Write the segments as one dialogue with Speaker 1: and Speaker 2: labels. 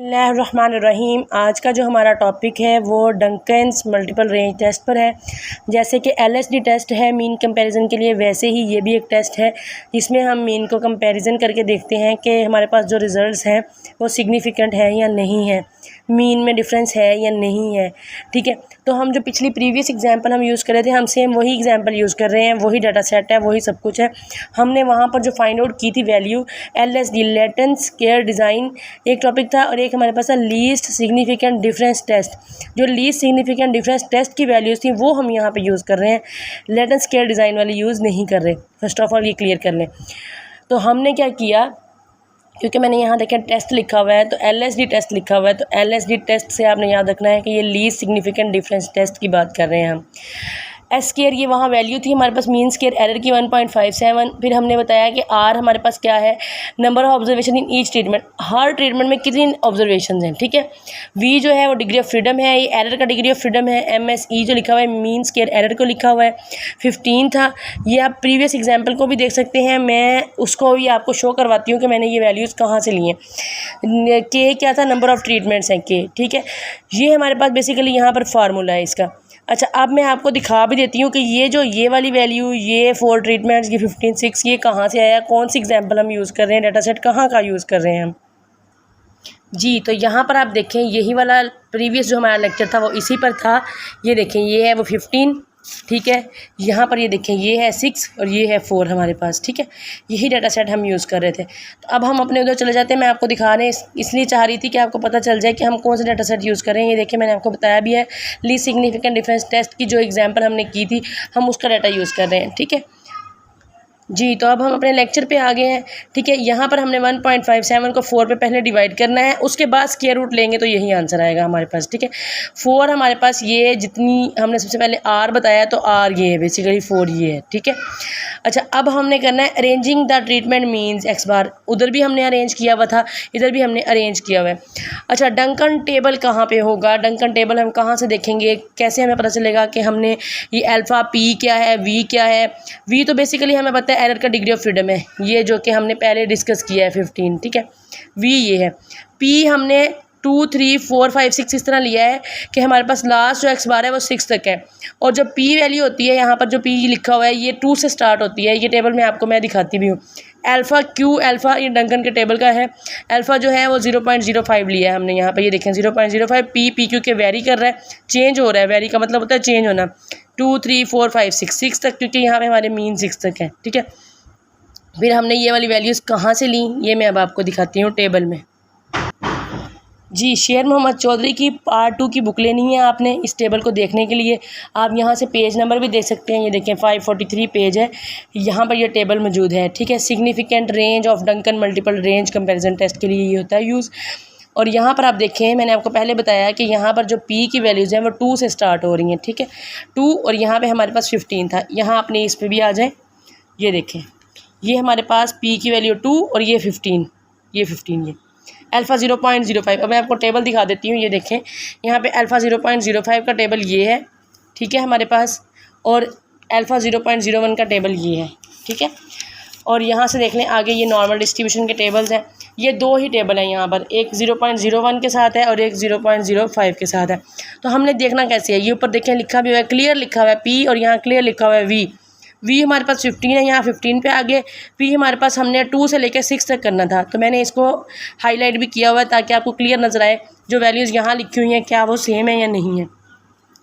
Speaker 1: बिस्मिल्लाहिर्रहमानिर्रहीम। आज का जो हमारा टॉपिक है वो डंकन्स मल्टीपल रेंज टेस्ट पर है। जैसे कि LSD टेस्ट है मीन कंपैरिजन के लिए, वैसे ही ये भी एक टेस्ट है जिसमें हम मीन को कंपैरिजन करके देखते हैं कि हमारे पास जो रिज़ल्ट्स हैं वो सिग्निफिकेंट है या नहीं है, मीन में डिफरेंस है या नहीं है। ठीक है, तो हम जो पिछली प्रीवियस एग्जांपल हम यूज़ कर रहे थे, हम सेम वही एग्जांपल यूज़ कर रहे हैं, वही डाटा सेट है, वही सब कुछ है। हमने वहाँ पर जो फाइंड आउट की थी value LSD latent square design एक टॉपिक था, और एक हमारे पास लीस्ट सिग्निफिकेंट डिफरेंस टेस्ट। जो लीस्ट सिग्निफिकेंट डिफरेंस टेस्ट की वैल्यूज़ थी वो हम यहाँ पे यूज़ कर रहे हैं, लेटेंट स्केयर डिज़ाइन वाली यूज़ नहीं कर रहे। फर्स्ट ऑफ ऑल ये क्लियर कर लें। तो हमने क्या किया, क्योंकि मैंने यहाँ देखें टेस्ट लिखा हुआ है तो LSD टेस्ट लिखा हुआ है, तो LSD टेस्ट से आपने याद रखना है कि ये लीस्ट सिग्निफिकेंट डिफरेंस टेस्ट की बात कर रहे हैं हम। एस स्केयर ये वहाँ वैल्यू थी हमारे पास मीन स्केयर एरर की 1.57। फिर हमने बताया कि R हमारे पास क्या है, number of observation in each treatment, her treatment में कितनी ऑब्जर्वेशन हैं। ठीक है, V जो है वो डिग्री ऑफ फ्रीडम है, ये एरर का डिग्री ऑफ फ्रीडम है। MSE जो लिखा हुआ है मीन स्केयर एरर को लिखा हुआ है 15 था। ये आप प्रीवियस एग्जाम्पल को भी देख सकते हैं, मैं उसको भी आपको शो करवाती हूँ कि मैंने ये वैल्यूज़ कहाँ से ली हैं। K क्या था, नंबर ऑफ़ ट्रीटमेंट्स हैं K। ठीक है, ये हमारे पास बेसिकली यहाँ पर फार्मूला है इसका। अच्छा, अब मैं आपको दिखा भी देती हूँ कि ये वाली वैल्यू, ये 4 ट्रीटमेंट्स, ये 15, 6, ये कहाँ से आया, कौन सी एग्जांपल हम यूज़ कर रहे हैं, डाटा सेट कहाँ का यूज़ कर रहे हैं हम। जी, तो यहाँ पर आप देखें यही वाला प्रीवियस जो हमारा लेक्चर था वो इसी पर था। ये देखें, ये है वो 15। ठीक है, यहाँ पर ये देखें ये है 6 और ये है 4 हमारे पास। ठीक है, यही डाटा सेट हम यूज़ कर रहे थे। तो अब हम अपने उधर चले जाते हैं। मैं आपको दिखाने इसलिए चाह रही थी कि आपको पता चल जाए कि हम कौन सा डाटा सेट यूज़ कर रहे हैं। ये देखिए, मैंने आपको बताया भी है, लीस्ट सिग्निफिकेंट डिफरेंस टेस्ट की जो एग्जाम्पल हमने की थी हम उसका डाटा यूज़ कर रहे हैं। ठीक है जी, तो अब हम अपने लेक्चर पे आ गए हैं। ठीक है, यहाँ पर हमने 1.57 को 4 पे पहले डिवाइड करना है, उसके बाद स्क्वायर रूट लेंगे तो यही आंसर आएगा हमारे पास। ठीक है, 4 हमारे पास ये जितनी हमने सबसे पहले R बताया तो R ये है, बेसिकली 4 ये है। ठीक है, अच्छा, अब हमने करना है arranging the treatment means X बार। उधर भी हमने अरेंज किया हुआ था, इधर भी हमने अरेंज किया हुआ है। अच्छा, डंकन टेबल कहाँ पे होगा, डंकन टेबल हम कहाँ से देखेंगे, कैसे हमें पता चलेगा कि हमने ये अल्फ़ा P क्या है, V क्या है। V तो बेसिकली हमें पता है एरर का डिग्री ऑफ फ्रीडम है, ये जो कि हमने पहले डिस्कस किया है 15। ठीक है, V ये है। P हमने 2, 3, 4, 5, 6 इस तरह लिया है कि हमारे पास लास्ट जो X बार है वो 6 तक है, और जो P वैल्यू होती है यहाँ पर जो P लिखा हुआ है ये 2 से स्टार्ट होती है। ये टेबल में आपको मैं दिखाती भी हूँ। अल्फ़ा Q, अल्फ़ा ये डंकन के टेबल का है। अल्फ़ा जो है वो 0.05 लिया है हमने यहाँ पर, ये देखें 0.05। P क्योंकि वेरी कर रहा है, चेंज हो रहा है, वेरी का मतलब होता है चेंज होना। 2, 3, 4, 5, 6 तक, क्योंकि यहाँ पे हमारे मीन 6 तक है। ठीक है, फिर हमने ये वाली वैल्यूज़ कहाँ से ली ये मैं अब आपको दिखाती हूँ टेबल में। जी, शेर मोहम्मद चौधरी की पार्ट 2 की बुक लेनी है आपने इस टेबल को देखने के लिए। आप यहाँ से पेज नंबर भी देख सकते हैं, ये देखें 543 पेज है, यहाँ पर ये टेबल मौजूद है। ठीक है, significant range of Duncan multiple range comparison test के लिए ये होता है यूज़। और यहाँ पर आप देखें, मैंने आपको पहले बताया कि यहाँ पर जो P की वैल्यूज़ हैं वो 2 से स्टार्ट हो रही हैं। ठीक है, 2, और यहाँ पर हमारे पास 15 था। यहाँ अपने इस पर भी आ जाएँ, ये देखें ये हमारे पास P की वैल्यू 2 और ये 15, ये अल्फ़ा 0.05। अब मैं आपको टेबल दिखा देती हूँ। ये देखें यहाँ पे अल्फ़ा 0.05 का टेबल ये है। ठीक है, हमारे पास, और अल्फ़ा 0.01 का टेबल ये है। ठीक है, और यहाँ से देख लें आगे ये नॉर्मल डिस्ट्रीब्यूशन के टेबल्स हैं। ये 2 ही टेबल हैं यहाँ पर, एक 0.01 के साथ है और एक 0.05 के साथ है। तो हमने देखना कैसे है, ये ऊपर देखें लिखा भी हुआ है, क्लियर लिखा हुआ है P, और यहाँ क्लियर लिखा हुआ है V हमारे पास 15 है, यहाँ 15 पे आगे P हमारे पास हमने 2 से लेकर 6 तक करना था, तो मैंने इसको हाईलाइट भी किया हुआ है ताकि आपको क्लियर नज़र आए जो वैल्यूज़ यहाँ लिखी हुई हैं क्या वो सेम है या नहीं है।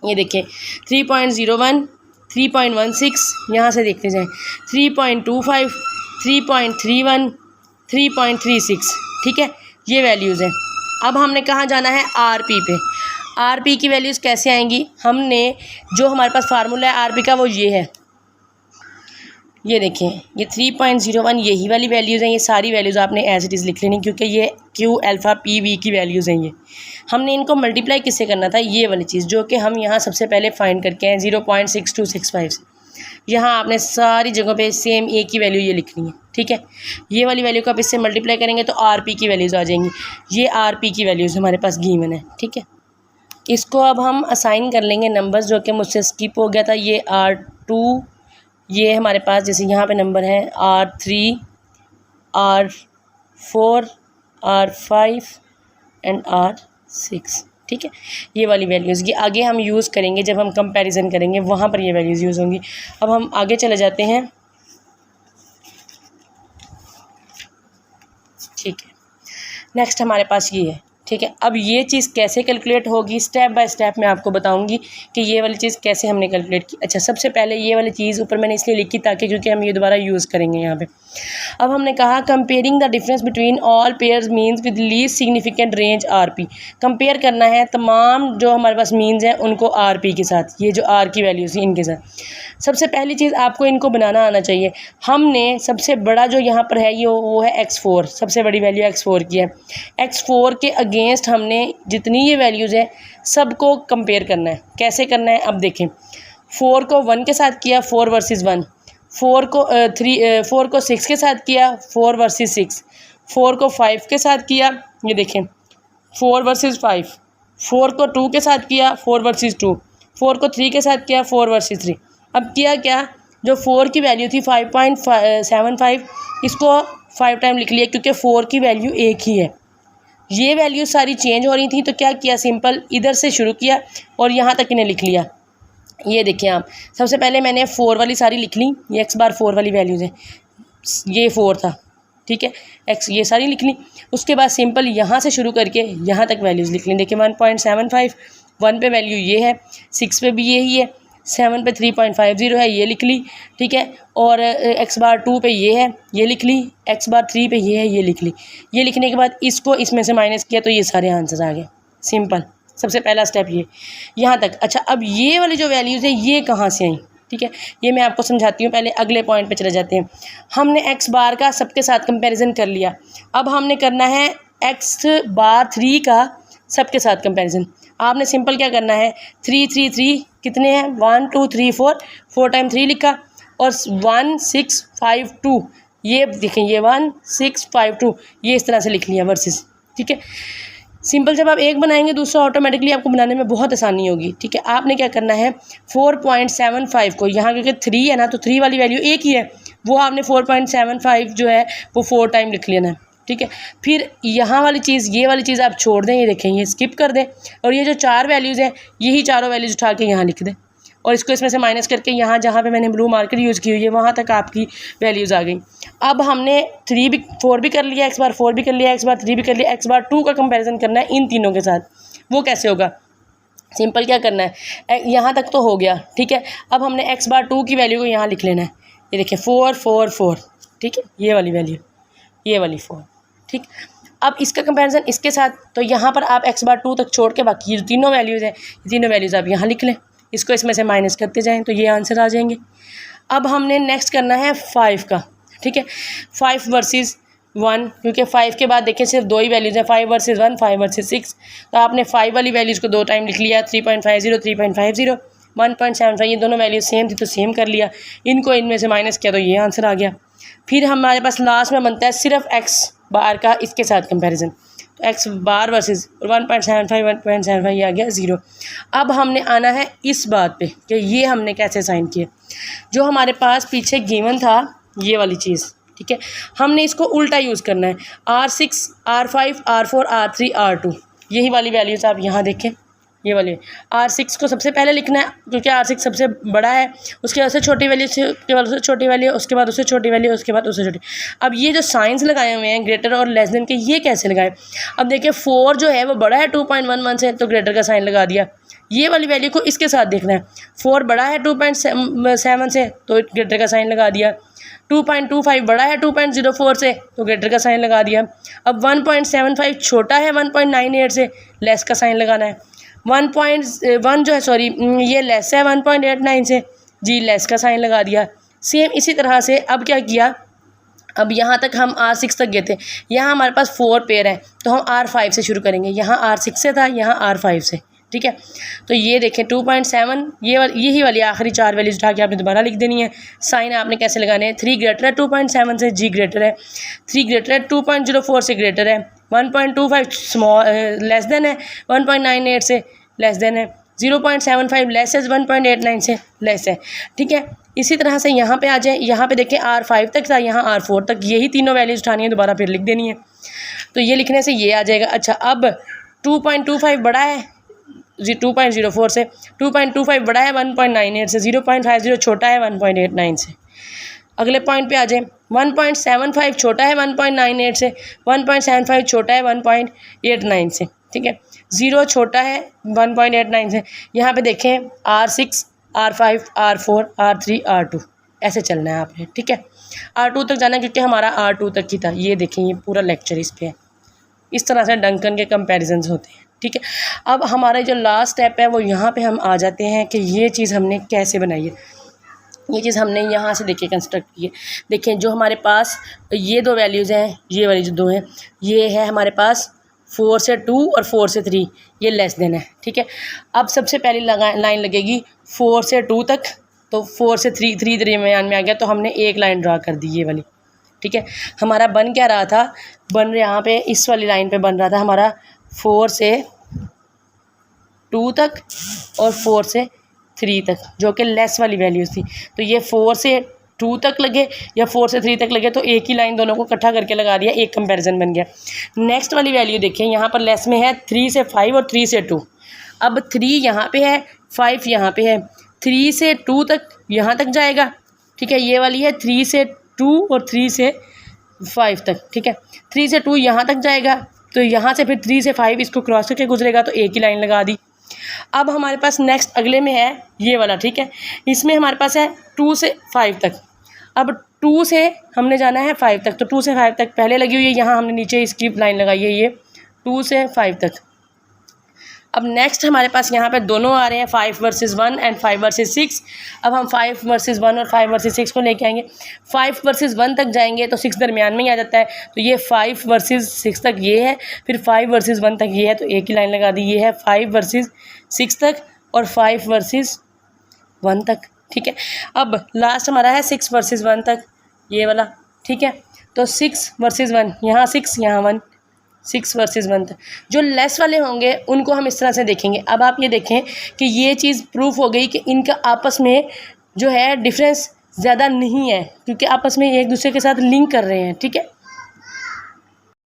Speaker 1: ये देखें 3.01, 3.16, यहाँ से देखते जाएँ 3.25, 3.31, 3.36। ठीक है, ये वैल्यूज़ हैं। अब हमने कहाँ जाना है, RP पे। RP की वैल्यूज़ कैसे आएंगी, हमने जो हमारे पास फार्मूला है RP का वो ये है, ये देखें ये 3.01 यही वाली वैल्यूज़ हैं। ये सारी वैल्यूज़ आपने एज इट इज़ लिख लेनी, क्योंकि ये Q, अल्फ़ा P, V की वैल्यूज़ हैं। ये हमने इनको मल्टीप्लाई किससे करना था, ये वाली चीज़ जो कि हम यहाँ सबसे पहले फाइंड करके हैं 0.6265 से। यहाँ आपने सारी जगहों पे सेम एक ही वैल्यू ये लिखनी है। ठीक है, ये वाली वैल्यू को आप इससे मल्टीप्लाई करेंगे तो RP की वैल्यूज़ आ जाएंगी। ये RP की वैल्यूज़ हमारे पास गिवन है। ठीक है, इसको अब हम असाइन कर लेंगे नंबर्स, जो कि मुझसे स्किप हो गया था। ये R2, ये हमारे पास जैसे यहाँ पे नंबर है R3, R4, R5, and R6। ठीक है, ये वाली वैल्यूज़ ये आगे हम यूज़ करेंगे जब हम कंपैरिजन करेंगे, वहाँ पर ये वैल्यूज़ यूज़ होंगी। अब हम आगे चले जाते हैं। ठीक है, नेक्स्ट हमारे पास ये है। ठीक है, अब ये चीज़ कैसे कैलकुलेट होगी, स्टेप बाय स्टेप मैं आपको बताऊंगी कि ये वाली चीज़ कैसे हमने कैलकुलेट की। अच्छा, सबसे पहले ये वाली चीज़ ऊपर मैंने इसलिए लिखी ताकि क्योंकि हम ये दोबारा यूज़ करेंगे यहाँ पे। अब हमने कहा comparing the difference between all pairs means with least significant range RP। Compare करना है तमाम जो हमारे पास मीन्स हैं उनको RP के साथ, ये जो R की वैल्यूज़ हैं इनके साथ। सबसे पहली चीज़ आपको इनको बनाना आना चाहिए। हमने सबसे बड़ा जो यहाँ पर है ये वो है X4, सबसे बड़ी वैल्यू X4 की है। X4 के अगेंस्ट हमने जितनी ये वैल्यूज़ है सबको कंपेयर करना है। कैसे करना है, अब देखें। 4 को 1 के साथ किया, 4 वर्सेस 1। 4 को 6 के साथ किया, 4 वर्सेस 6। 4 को 5 के साथ किया, ये देखें 4 वर्सेस 5। 4 को 2 के साथ किया, 4 वर्सेस 2। 4 को 3 के साथ किया, 4 वर्सेस 3। अब किया क्या, जो 4 की वैल्यू थी 5.75, इसको 5 टाइम लिख लिया क्योंकि 4 की वैल्यू एक ही है। ये वैल्यू सारी चेंज हो रही थी तो क्या किया, सिंपल इधर से शुरू किया और यहाँ तक इन्हें लिख लिया। ये देखिए आप, सबसे पहले मैंने 4 वाली सारी लिख ली, ये X⁻4 वाली वैल्यूज़ है, ये 4 था। ठीक है, X ये सारी लिख ली। उसके बाद सिंपल यहाँ से शुरू करके यहाँ तक वैल्यूज़ लिख ली। देखिए 1.75, 1 पे वैल्यू ये है, 6 पे भी यही है, 7 पे 3.50 है, ये लिख ली। ठीक है, और X⁻2 पे ये है, ये लिख ली। X⁻3 पे ये है, ये लिख ली। ये लिखने के बाद इसको इसमें से माइनस किया तो ये सारे आंसर आ गए। सिंपल, सबसे पहला स्टेप ये यहाँ तक। अच्छा, अब ये वाली जो वैल्यूज़ है ये कहाँ से आई, ठीक है, ये मैं आपको समझाती हूँ। पहले अगले पॉइंट पे चले जाते हैं। हमने X⁻ का सबके साथ कंपैरिजन कर लिया, अब हमने करना है X⁻3 का सबके साथ कंपैरिजन। आपने सिंपल क्या करना है, 3 3 3 कितने हैं, 1 2 3 4, 4 टाइम 3 लिखा और 1 6 5 2, ये देखें ये 1 6 5 2, ये इस तरह से लिख लिया वर्सेस। ठीक है, सिंपल जब आप एक बनाएंगे दूसरा ऑटोमेटिकली आपको बनाने में बहुत आसानी होगी। ठीक है, आपने क्या करना है 4.75 को यहाँ क्योंकि 3 है ना तो 3 वाली वैल्यू एक ही है, वो आपने 4.75 जो है वो 4 टाइम लिख लेना है। ठीक है, फिर यहाँ वाली चीज़ ये वाली चीज़ आप छोड़ दें, ये देखें ये स्किप कर दें और ये जो 4 वैल्यूज़ हैं यही चारों वैल्यूज़ उठा के यहाँ लिख दें और इसको इसमें से माइनस करके यहाँ जहाँ पे मैंने ब्लू मार्कर यूज़ की हुई है वहाँ तक आपकी वैल्यूज़ आ गई। अब हमने 4 भी कर लिया, X⁻4 भी कर लिया, X⁻3 भी कर लिया, X⁻2 का कंपैरिजन करना है इन तीनों के साथ। वो कैसे होगा, सिंपल क्या करना है, यहाँ तक तो हो गया। ठीक है, अब हमने X⁻2 की वैल्यू को यहाँ लिख लेना है। ये देखिए 4 4 4, ठीक है, ये वाली वैल्यू, ये वाली 4। ठीक, अब इसका कंपैरिजन इसके साथ, तो यहाँ पर आप X⁻2 तक छोड़ के बाकी ये तीनों वैल्यूज़ हैं, ये तीनों वैल्यूज़ आप यहाँ लिख लें, इसको इसमें से माइनस करते जाएं तो ये आंसर आ जाएंगे। अब हमने नेक्स्ट करना है 5 का। ठीक है, 5 वर्सेस 1, क्योंकि 5 के बाद देखिए सिर्फ 2 ही वैल्यूज़ हैं, 5 वर्सेस 1, 5 वर्सेस 6, तो आपने 5 वाली वैल्यूज़ को 2 टाइम लिख लिया, 3.50 3.50, 1.75, ये दोनों वैल्यूज सेम थी तो सेम कर लिया, इनको इनमें से माइनस किया तो ये आंसर आ गया। फिर हमारे पास लास्ट में बनता है सिर्फ X⁻ का इसके साथ कंपैरिजन, तो X⁻ वर्सेस 1.75 1.75 ये आ गया 0। अब हमने आना है इस बात पे कि ये हमने कैसे साइन किया, जो हमारे पास पीछे गिवन था ये वाली चीज़। ठीक है, हमने इसको उल्टा यूज़ करना है, R6 R5 R4 R3 R2, यही वाली वैल्यूज़ आप यहाँ देखें, ये वाली R6 को सबसे पहले लिखना है क्योंकि R6 सबसे बड़ा है, उसके बाद से छोटी वैल्यू, उसके बाद उससे छोटी वैल्यू, उसके बाद उससे छोटी वैल्यू, उसके बाद उससे छोटी। अब ये जो साइंस लगाए हुए हैं ग्रेटर और लेस देन के, ये कैसे लगाए, अब देखिए 4 जो है वो बड़ा है 2.11 से तो ग्रेटर का साइन लगा दिया, ये वाली वैल्यू को इसके साथ देखना है, 4 बड़ा है 2.7 से तो ग्रेटर का साइन लगा दिया, 2.25 बड़ा है 2.04 से तो ग्रेटर का साइन लगा दिया। अब 1.75 छोटा है 1.98 से, लेस का साइन लगाना है। 1.1 जो है सॉरी ये लेस है 1.89 से, जी लेस का साइन लगा दिया। सेम इसी तरह से अब क्या किया, अब यहाँ तक हम R6 तक गए थे, यहाँ हमारे पास 4 पेयर है तो हम R5 से शुरू करेंगे, यहाँ R6 से था, यहाँ R5 से। ठीक है, तो ये देखें 2.7, यही वाली आखिरी 4 वैल्यूज उठा के आपने दोबारा लिख देनी है। साइन आपने कैसे लगाने हैं, 3 ग्रेटर है 2.7 से, जी ग्रेटर है, 3 ग्रेटर है 2.04 से ग्रेटर है, 1.25 स्मॉल लेस देन है 1.98 से, लेस देन है 0.75 लेस है 1.89 से, लेस है। ठीक है, इसी तरह से यहाँ पे आ जाए, यहाँ पे देखें R5 तक था, यहाँ R4 तक, यही तीनों वैल्यूज उठानी है, दोबारा फिर लिख देनी है। तो ये लिखने से ये आ जाएगा। अच्छा, अब 2.25 बड़ा है 2.04 से, 2.25 बड़ा है 1.98 से, 0.50 छोटा है 1.89 से। अगले पॉइंट पे आ जाए, 1.75 छोटा है 1.98 से, 1.75 छोटा है 1.89 से, ठीक है। 0 छोटा है 1.89 से। यहाँ पे देखें R6, R5, R4, R3, R2 ऐसे चलना है आपने, ठीक है। R2 तक जाना है क्योंकि हमारा R2 तक ही था। ये देखें, ये पूरा लेक्चर इस पे है। इस तरह से डंकन के कंपैरिजन्स होते हैं, ठीक है। अब हमारा जो लास्ट स्टेप है वो यहाँ पे हम आ जाते हैं कि ये चीज़ हमने कैसे बनाई है। ये चीज़ हमने यहाँ से देखिए कंस्ट्रक्ट की है। देखें, जो हमारे पास ये दो वैल्यूज़ हैं, ये वाली जो दो हैं, ये है हमारे पास 4 से 2 और 4 से 3, ये लेस देन है, ठीक है। अब सबसे पहली लाइन लगेगी 4 से 2 तक, तो 4 से 3 दरमियान में आ गया, तो हमने एक लाइन ड्रा कर दी ये वाली, ठीक है। हमारा बन क्या रहा था, यहाँ पे इस वाली लाइन पे बन रहा था हमारा 4 से 2 तक और 4 से 3 तक, जो कि लेस वाली वैल्यूज़ थी। तो ये 4 से 2 तक लगे या 4 से 3 तक लगे, तो एक ही लाइन दोनों को इकट्ठा करके लगा दिया, एक कंपैरिजन बन गया। नेक्स्ट वाली वैल्यू देखें, यहाँ पर लेस में है 3 से 5 और 3 से 2। अब 3 यहाँ पे है, 5 यहाँ पे है, 3 से 2 तक यहाँ तक जाएगा, ठीक है। ये वाली है 3 से 2 और 3 से 5 तक, ठीक है। 3 से 2 यहाँ तक जाएगा, तो यहाँ से फिर 3 से 5 इसको क्रॉस करके गुजरेगा, तो एक ही लाइन लगा दी। अब हमारे पास नेक्स्ट अगले में है ये वाला, ठीक है। इसमें हमारे पास है 2 से 5 तक। अब 2 से हमने जाना है 5 तक, तो 2 से 5 तक पहले लगी हुई है, यहाँ हमने नीचे इसकी लाइन लगाई है, ये 2 से 5 तक। अब नेक्स्ट हमारे पास यहाँ पे दोनों आ रहे हैं 5 वर्सेस 1 एंड 5 वर्सेस 6। अब हम 5 वर्सेस 1 और 5 वर्सेस 6 को लेके आएंगे। 5 वर्सेस 1 तक जाएंगे तो 6 दरमियान में ही आ जाता है, तो ये 5 वर्सेस 6 तक ये है, फिर 5 वर्सेस 1 तक ये है, तो एक ही लाइन लगा दी। ये है 5 वर्सेस 6 तक और 5 वर्सेस 1 तक, ठीक है। अब लास्ट हमारा है 6 वर्सेस 1 तक, ये वाला, ठीक है। तो 6 वर्सेस 1, यहाँ 6 यहाँ 1, 6 वर्सेस 1 तक। जो लेस वाले होंगे उनको हम इस तरह से देखेंगे। अब आप ये देखें कि ये चीज़ प्रूफ हो गई कि इनका आपस में जो है डिफरेंस ज़्यादा नहीं है, क्योंकि आपस में एक दूसरे के साथ लिंक कर रहे हैं, ठीक है।